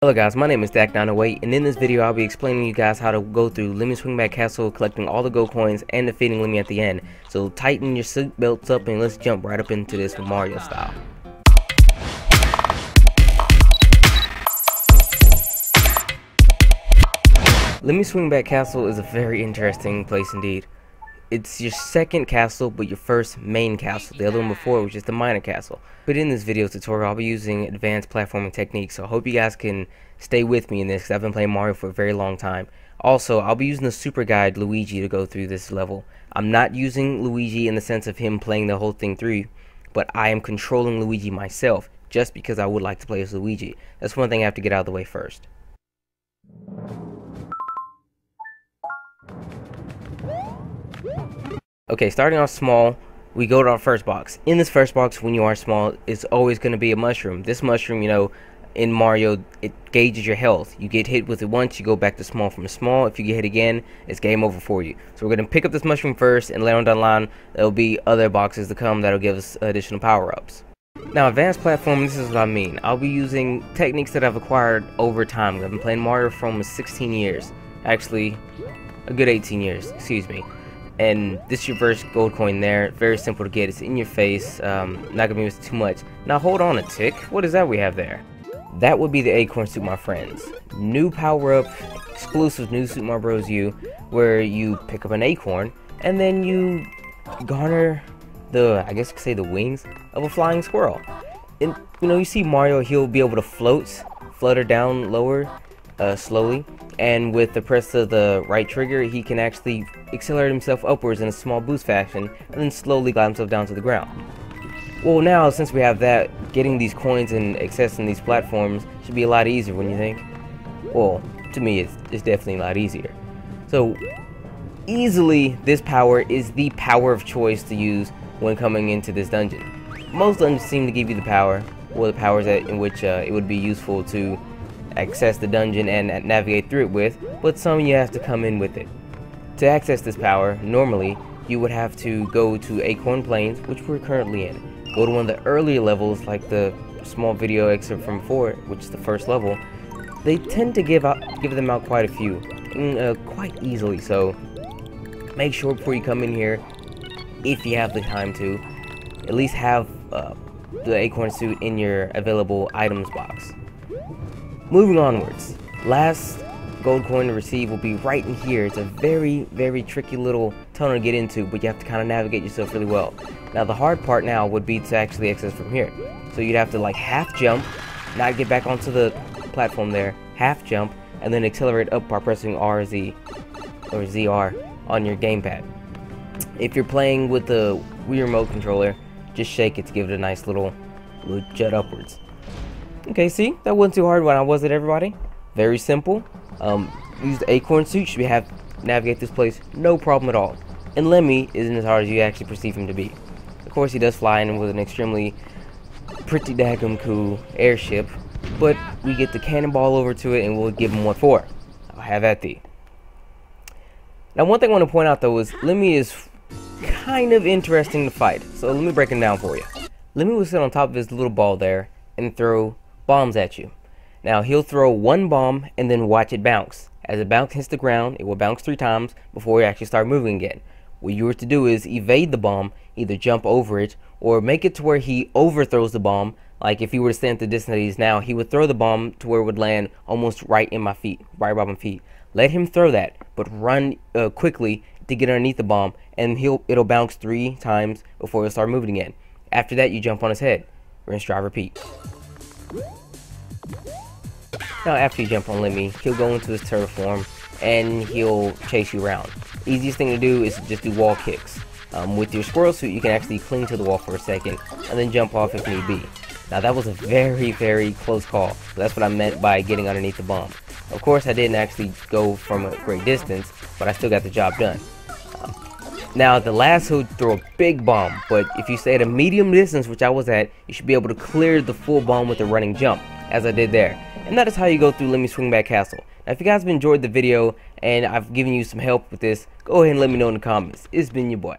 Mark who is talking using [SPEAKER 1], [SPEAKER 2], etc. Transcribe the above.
[SPEAKER 1] Hello guys, my name is Dak908, and in this video I'll be explaining to you guys how to go through Lemmy Swingback Castle, collecting all the gold coins and defeating Lemmy at the end. So tighten your seat belts up and let's jump right up into this Mario style. Lemmy Swingback Castle is a very interesting place indeed. It's your second castle, but your first main castle. The other one before was just a minor castle. But in this video tutorial, I'll be using advanced platforming techniques, so I hope you guys can stay with me in this, because I've been playing Mario for a very long time. Also, I'll be using the super guide Luigi to go through this level. I'm not using Luigi in the sense of him playing the whole thing through, but I am controlling Luigi myself, just because I would like to play as Luigi. That's one thing I have to get out of the way first. Okay, starting off small, we go to our first box. In this first box, when you are small, it's always going to be a mushroom. This mushroom, you know, in Mario, it gauges your health. You get hit with it once, you go back to small from small. If you get hit again, it's game over for you. So we're going to pick up this mushroom first, and later on down the line, there'll be other boxes to come that'll give us additional power-ups. Now, advanced platforming, this is what I mean. I'll be using techniques that I've acquired over time. I've been playing Mario for almost 16 years. Actually, a good 18 years, excuse me. And this is your first gold coin there. Very simple to get. It's in your face. Not gonna be used too much. Now hold on a tick. What is that we have there? That would be the Acorn suit, my friends. New power up, exclusive new Super Mario Bros. U, where you pick up an acorn and then you garner the, I guess you could say, the wings of a flying squirrel. And you know, you see Mario, he'll be able to flutter down lower, slowly. And with the press of the right trigger, he can actually accelerate himself upwards in a small boost fashion, and then slowly glide himself down to the ground. Well, now, since we have that, getting these coins and accessing these platforms should be a lot easier, wouldn't you think? Well, to me, it's definitely a lot easier. So, easily, this power is the power of choice to use when coming into this dungeon. Most dungeons seem to give you the power, or the powers in which it would be useful to access the dungeon and navigate through it with, but some you have to come in with it. To access this power, normally you would have to go to Acorn Plains, which we're currently in. Go to one of the earlier levels, like the small video excerpt from before, which is the first level. They tend to give them out quite a few, quite easily. So make sure before you come in here, if you have the time to, at least have the Acorn suit in your available items box. Moving onwards, last gold coin to receive will be right in here. It's a very, very tricky little tunnel to get into, but you have to kind of navigate yourself really well. Now the hard part now would be to actually access from here. So you'd have to like half jump, not get back onto the platform there, half jump, and then accelerate up by pressing RZ or ZR on your gamepad. If you're playing with the Wii remote controller, just shake it to give it a nice little jet upwards. Okay, see, that wasn't too hard when I was it, everybody. Very simple. Use the Acorn suit, should have navigate this place, no problem at all. And Lemmy isn't as hard as you actually perceive him to be. Of course, he does fly in with an extremely pretty daggum cool airship, but we get the cannonball over to it and we'll give him what for. I'll have at thee. Now, one thing I want to point out though is Lemmy is kind of interesting to fight, so let me break him down for you. Lemmy will sit on top of his little ball there and throw bombs at you. Now he'll throw one bomb and then watch it bounce. As it hits the ground, it will bounce 3 times before you actually start moving again. What you were to do is evade the bomb, either jump over it or make it to where he overthrows the bomb. Like if he were to stand at the distance that he is now, he would throw the bomb to where it would land almost right in my feet, right above my feet. Let him throw that, but run quickly to get underneath the bomb, and it'll bounce 3 times before he'll start moving again. After that, you jump on his head. Rinse, dry, repeat. Now after you jump on Lemmy, he'll go into his turtle form and he'll chase you around. Easiest thing to do is just do wall kicks. With your squirrel suit, you can actually cling to the wall for a second and then jump off if need be. Now that was a very, very close call. So that's what I meant by getting underneath the bomb. Of course, I didn't actually go from a great distance, but I still got the job done. Now the last he'll throw a big bomb, but if you stay at a medium distance, which I was at, you should be able to clear the full bomb with a running jump, as I did there. And that is how you go through Lemmy Swingback Castle. Now if you guys have enjoyed the video and I've given you some help with this, go ahead and let me know in the comments. It's been your boy.